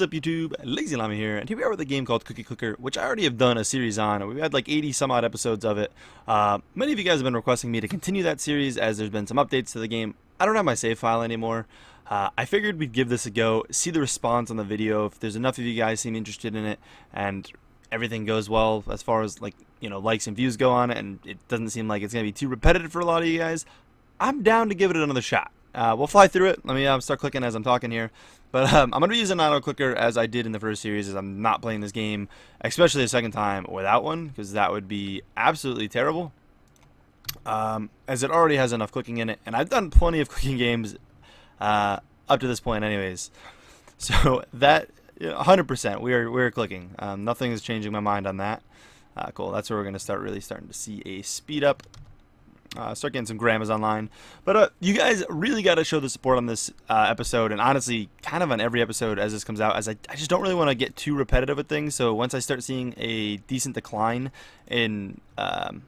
What's up YouTube, LazeeLlama here, and here we are with a game called Cookie Clicker, which I already have done a series on. We've had like 80 some odd episodes of it. Many of you guys have been requesting me to continue that series as there's been some updates to the game. I don't have my save file anymore. I figured we'd give this a go, see the response on the video, if there's enough of you guys seem interested in it, and everything goes well as far as like, likes and views go on it, and it doesn't seem like it's going to be too repetitive for a lot of you guys. I'm down to give it another shot. We'll fly through it. Let me start clicking as I'm talking here. But I'm going to be using an auto clicker as I did in the first series, as I'm not playing this game, especially the second time, without one, because that would be absolutely terrible. As it already has enough clicking in it, and I've done plenty of clicking games up to this point anyways. So that, 100%, we're clicking. Nothing is changing my mind on that. Cool, that's where we're going to start really starting to see a speed up. Start getting some grandmas online. But you guys really got to show the support on this episode, and honestly, kind of on every episode as this comes out, as I just don't really want to get too repetitive with things. So once I start seeing a decent decline in, again,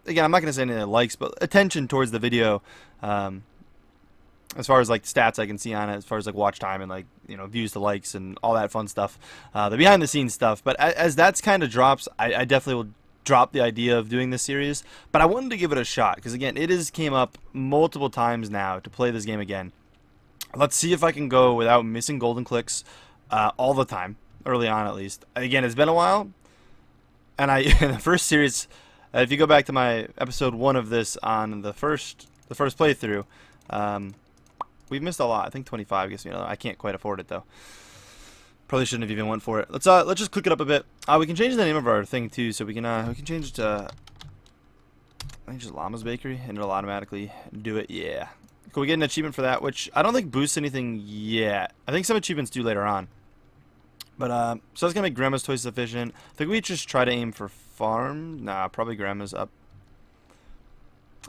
I'm not going to say any likes, but attention towards the video, as far as like stats I can see on it, as far as like watch time and like, views to likes and all that fun stuff, the behind the scenes stuff. But as that's kind of drops, I definitely will drop the idea of doing this series, but I wanted to give it a shot because again, it has came up multiple times now to play this game again. Let's see if I can go without missing golden clicks all the time, early on at least. Again, it's been a while, and in the first series, if you go back to my episode 1 of this on the first playthrough, we've missed a lot. I think 25 gets me. I can't quite afford it though. Probably shouldn't have even went for it. Let's just click it up a bit. We can change the name of our thing too, so we can change it to, I think just Llama's Bakery, and it'll automatically do it. Yeah. Can we get an achievement for that? Which I don't think boosts anything yet. I think some achievements do later on. But so that's gonna make Grandma's twice sufficient. I think we just try to aim for farm. Nah, probably Grandma's up.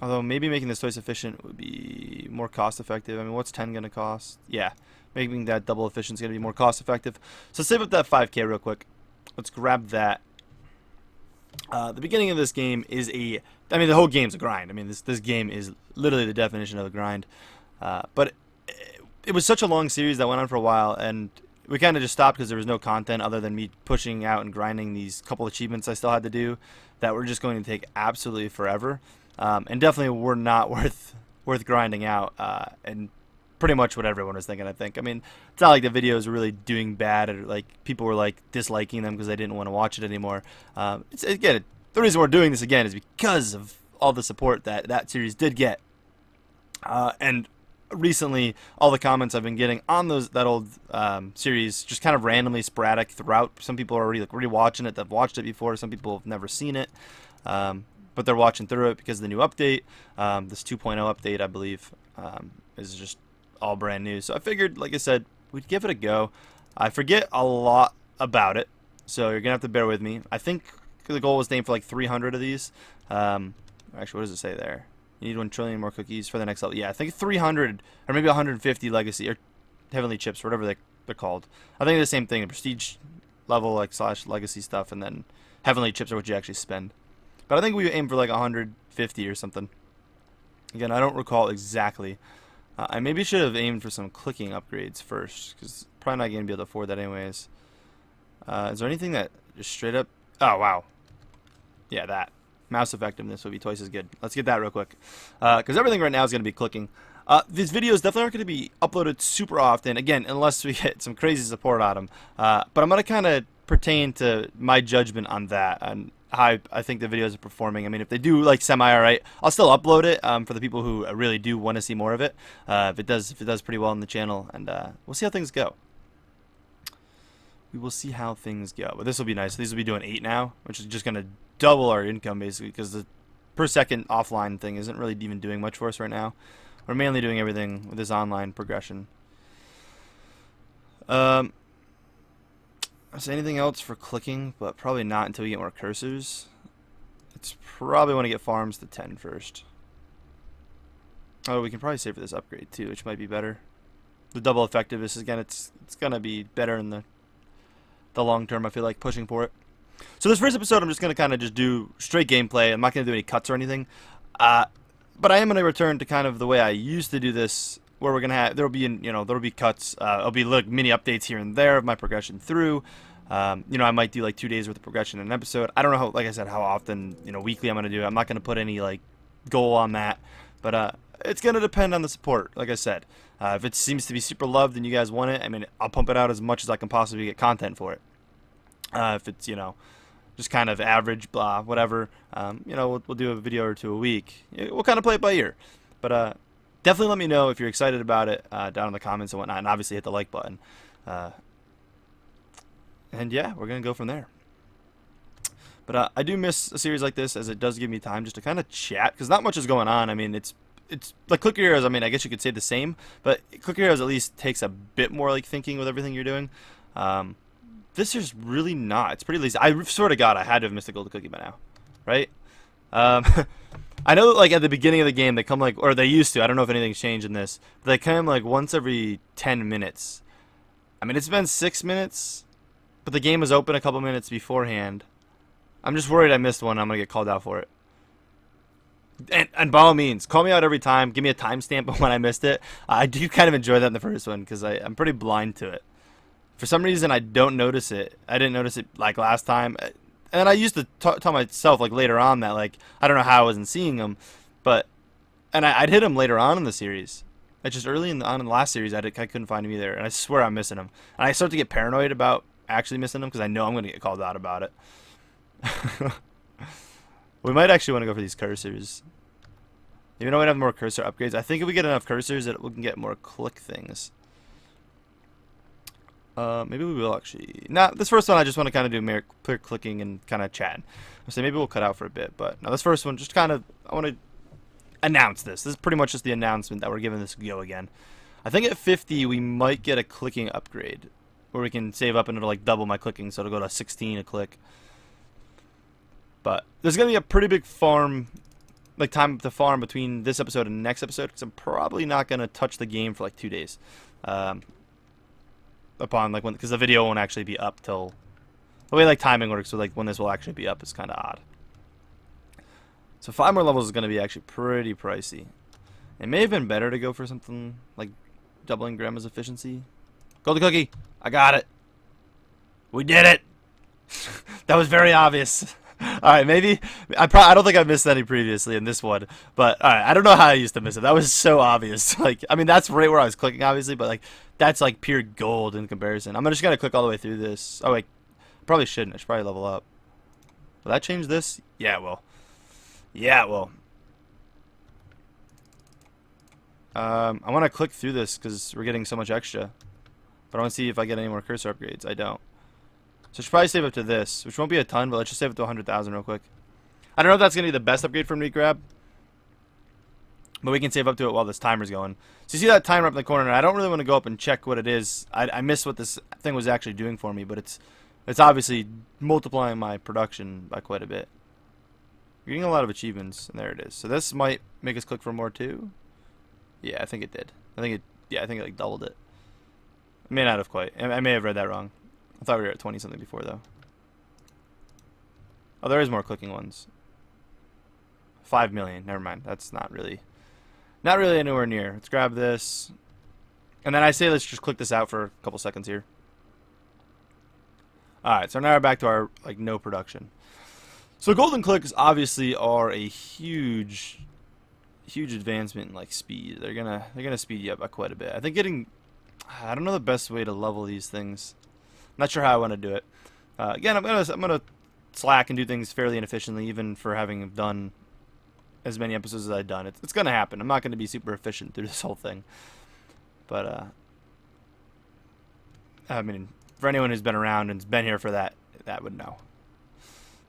Although maybe making this twice efficient would be more cost effective. I mean, what's 10 gonna cost? Yeah. Making that double efficient is going to be more cost effective. So save up that 5K real quick. Let's grab that. The beginning of this game is the whole game's a grind. I mean, this game is literally the definition of a grind. But it was such a long series that went on for a while, and we kind of just stopped because there was no content other than me pushing out and grinding these couple achievements I still had to do that were just going to take absolutely forever. And definitely were not worth grinding out. And pretty much what everyone was thinking, I think. I mean, it's not like the videos were really doing bad, or like people were like disliking them because they didn't want to watch it anymore. Again, the reason we're doing this again is because of all the support that series did get. And recently, all the comments I've been getting on that old series, just kind of randomly sporadic throughout. Some people are already like rewatching it. They've watched it before. Some people have never seen it, but they're watching through it because of the new update. This 2.0 update, I believe, is just all brand new. So I figured, like I said, we'd give it a go. I forget a lot about it, so you're gonna have to bear with me. I think the goal was to aim for like 300 of these. Actually, what does it say there? You need 1 trillion more cookies for the next level. Yeah, I think 300 or maybe 150 legacy or heavenly chips, or whatever they're called. I think the same thing, prestige level like / legacy stuff, and then heavenly chips are what you actually spend. But I think we aim for like 150 or something. Again, I don't recall exactly. I maybe should have aimed for some clicking upgrades first, because probably not going to be able to afford that anyways. Is there anything that just straight up... Oh, wow. Yeah, that. Mouse effectiveness would be twice as good. Let's get that real quick. Because everything right now is going to be clicking. These videos definitely aren't going to be uploaded super often, again, unless we get some crazy support on them. But I'm going to kind of pertain to my judgment on that, and how I think the videos are performing. I mean, if they do like semi-alright, I'll still upload it for the people who really do want to see more of it. If it does pretty well on the channel, and we'll see how things go. We will see how things go. But this will be nice. These will be doing 8 now, which is just going to double our income basically, because the per second offline thing isn't really even doing much for us right now. We're mainly doing everything with this online progression. Is there anything else for clicking? But probably not until we get more cursors. It's probably want to get farms to 10 first. Oh, we can probably save for this upgrade too, which might be better. The double effectiveness, again, it's gonna be better in the long term. I feel like pushing for it. So this first episode, I'm just gonna kind of just do straight gameplay. I'm not gonna do any cuts or anything. But I am gonna return to kind of the way I used to do this where we're gonna have there'll be cuts. There'll be like mini updates here and there of my progression through. I might do like 2 days worth of progression in an episode. I don't know how, like I said, how often weekly I'm gonna do it. I'm not gonna put any like goal on that, but it's gonna depend on the support. Like I said, if it seems to be super loved and you guys want it, I mean, I'll pump it out as much as I can possibly get content for it. If it's just kind of average, blah, whatever, we'll do a video or two a week. We'll kind of play it by ear, but definitely let me know if you're excited about it down in the comments and whatnot, and obviously hit the like button. And yeah, we're gonna go from there. But I do miss a series like this, as it does give me time just to kind of chat, because not much is going on. I mean, it's like Click Your Heroes. I mean, I guess you could say the same, but Click Your Heroes at least takes a bit more like thinking with everything you're doing. This is really not. It's pretty lazy. I swear to God, I had to have missed a golden cookie by now, right? I know that, like, at the beginning of the game, they come like, or they used to. I don't know if anything's changed in this. But they come like once every 10 minutes. I mean, it's been 6 minutes, but the game was open a couple minutes beforehand. I'm just worried I missed one. I'm gonna get called out for it. And by all means, call me out every time. Give me a timestamp of when I missed it. I do kind of enjoy that in the first one because I'm pretty blind to it. For some reason, I don't notice it. I didn't notice it like last time. And I used to tell myself like later on that like I don't know how I wasn't seeing them, and I'd hit them later on in the series. It's just early in the last series I couldn't find him either, and I swear I'm missing them. And I start to get paranoid about actually missing them because I know I'm gonna get called out about it. We might actually want to go for these cursors. Even though we have more cursor upgrades, I think if we get enough cursors, that we can get more click things. Maybe we will actually. Nah, this first one I just want to kind of do mere clear clicking and kind of chatting. So maybe we'll cut out for a bit, but now this first one, just kind of, I want to announce this. This is pretty much just the announcement that we're giving this a go again. I think at 50 we might get a clicking upgrade, where we can save up and it'll like double my clicking, so it'll go to 16 a click. But there's gonna be a pretty big farm, like time to farm between this episode and the next episode, because I'm probably not gonna touch the game for like 2 days. Because the video won't actually be up till the way like timing works. So like when this will actually be up is kind of odd. So 5 more levels is going to be actually pretty pricey. It may have been better to go for something like doubling Grandma's efficiency. Golden cookie, I got it. We did it. That was very obvious. All right, maybe I don't think I missed any previously in this one, but all right, I don't know how I used to miss it. That was so obvious. Like, I mean, that's right where I was clicking, obviously, but like that's like pure gold in comparison. I'm just gonna click all the way through this. Oh wait, probably shouldn't. I should probably level up. Will that change this? Yeah, it will. Yeah, it will. I want to click through this because we're getting so much extra, but I want to see if I get any more cursor upgrades. I don't. So I should probably save up to this, which won't be a ton, but let's just save it to 100,000 real quick. I don't know if that's going to be the best upgrade for me to grab, but we can save up to it while this timer's going. So you see that timer up in the corner, and I don't really want to go up and check what it is. I missed what this thing was actually doing for me, but it's obviously multiplying my production by quite a bit. You're getting a lot of achievements, and there it is. So this might make us click for more too. Yeah, I think it did. I think it like doubled it. It may not have quite. I may have read that wrong. I thought we were at 20 something before though. Oh, there is more clicking ones. 5 million. Never mind. That's not really anywhere near. Let's grab this, and then I say let's just click this out for a couple seconds here. All right. So now we're back to our like no production. So golden clicks obviously are a huge advancement in like speed. They're gonna speed you up by quite a bit. I think I don't know the best way to level these things. Not sure how I want to do it. Again, I'm gonna slack and do things fairly inefficiently, even for having done as many episodes as I've done. It's gonna happen. I'm not gonna be super efficient through this whole thing. But I mean, for anyone who's been around and's been here for that would know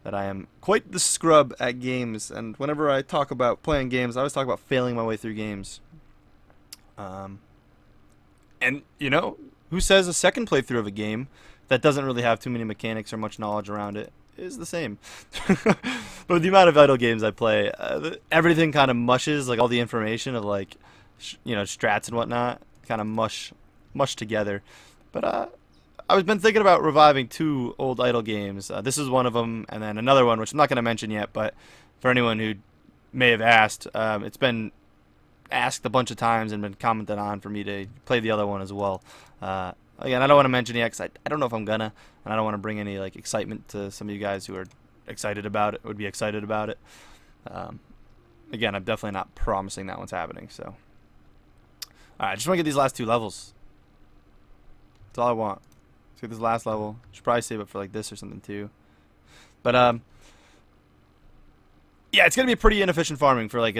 that I am quite the scrub at games. And whenever I talk about playing games, I always talk about failing my way through games. And you know, who says a second playthrough of a game that doesn't really have too many mechanics or much knowledge around it is the same? But with the amount of idle games I play, everything kind of mushes, like all the information of like, strats and whatnot, kind of mush together. But I've been thinking about reviving 2 old idle games. This is one of them, and then another one, which I'm not going to mention yet, but for anyone who may have asked, it's been asked a bunch of times and been commented on for me to play the other one as well. Again, I don't want to mention it because I don't know if I'm gonna, and I don't want to bring any like excitement to some of you guys who are excited about it, would be excited about it. Again, I'm definitely not promising that one's happening. So, all right, I just want to get these last 2 levels. That's all I want. Let's get this last level. Should probably save it for like this or something too. But yeah, it's gonna be pretty inefficient farming for like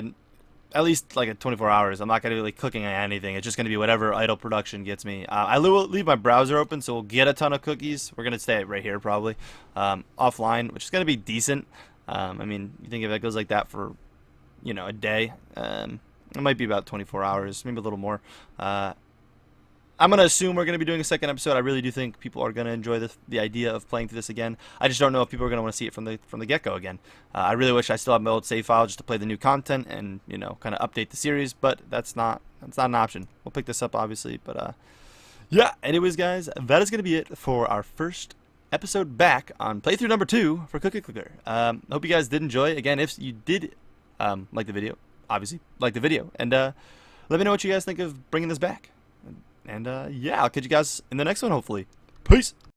at least like a 24 hours. I'm not gonna be like cooking on anything. It's just gonna be whatever idle production gets me. I will leave my browser open, so we'll get a ton of cookies. We're gonna stay right here probably offline, which is gonna be decent. I mean, you think if it goes like that for, you know, a day, it might be about 24 hours, maybe a little more. I'm going to assume we're going to be doing a second episode. I really do think people are going to enjoy the idea of playing through this again. I just don't know if people are going to want to see it from the get-go again. I really wish I still had my old save file just to play the new content and, you know, kind of update the series, but that's not an option. We'll pick this up, obviously, but yeah, anyways, guys, that is going to be it for our first episode back on playthrough number 2 for Cookie Clicker. Hope you guys did enjoy. Again, if you did like the video, obviously like the video, and let me know what you guys think of bringing this back. And yeah, I'll catch you guys in the next one, hopefully. Peace!